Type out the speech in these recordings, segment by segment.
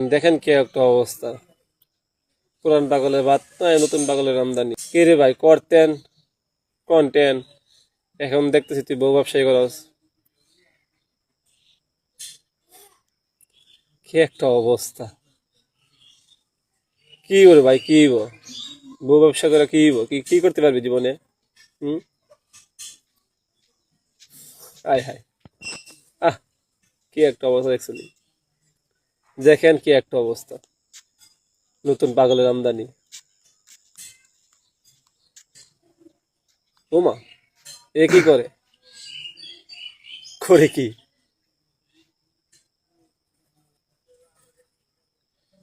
দেখেন কি একটা অবস্থা, পুরান পাগলের ভাত নয়, নতুন পাগলের আমদানি। কে রে ভাই, করতেন কন্টেন্ট, এখন দেখতেছি তুই বউ ব্যবসায়ী করস। কি একটা অবস্থা, কি করে ভাই, কি হইব? বউ ব্যবসা করে কি হইব? কি কি করতে পারবি জীবনে? হুম। আয় হায়। আহ, কি একটা অবস্থা দেখছেন? দেখেন কি একটা অবস্থা, নতুন পাগলের আমদানি। ওমা, এ কি করে, করে কি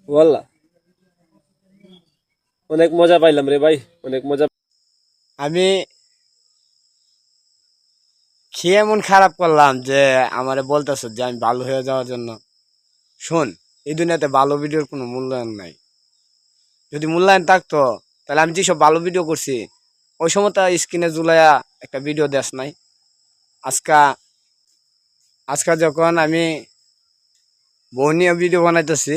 বললা? অনেক মজা পাইলাম রে ভাই, অনেক মজা। আমি খেয়ে এমন খারাপ করলাম যে আমারে বলতেছ যে আমি ভালো হয়ে যাওয়ার জন্য। শোন, এই দুনিয়াতে ভালো ভিডিওর কোনো মূল্যায়ন নাই। যদি মূল্যায়ন থাকতো তাহলে আমি যেসব ভালো ভিডিও করছি ওই সময় তো স্ক্রিনে ঝুলাইয়া একটা ভিডিও দেশ নাই। আজকা আজকা যখন আমি বউ নিয়ে ভিডিও বানাইতেছি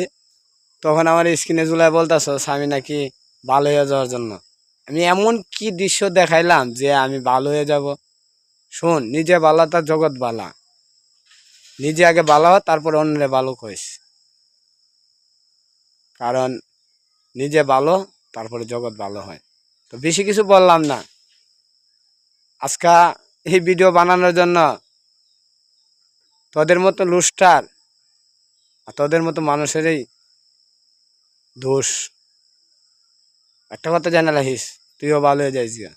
তখন আমার স্ক্রিনে ঝুলাই বলতেছ আমি নাকি ভালো হয়ে যাওয়ার জন্য। আমি এমন কি দৃশ্য দেখাইলাম যে আমি ভালো হয়ে যাব। শোন, নিজে বালা তার জগৎ বালা। নিজে আগে ভালো হ, তারপর অন্যরে ভালো কইস। কারণ নিজে ভালো, তারপরে জগৎ ভালো হয়। তো বেশি কিছু বললাম না আজকা। এই ভিডিও বানানোর জন্য তোদের মতো লুস্টার আর তোদের মতো মানুষেরই দোষ। একটা কথা জানা রাখিস, তুইও ভালো হয়ে যাইস গা।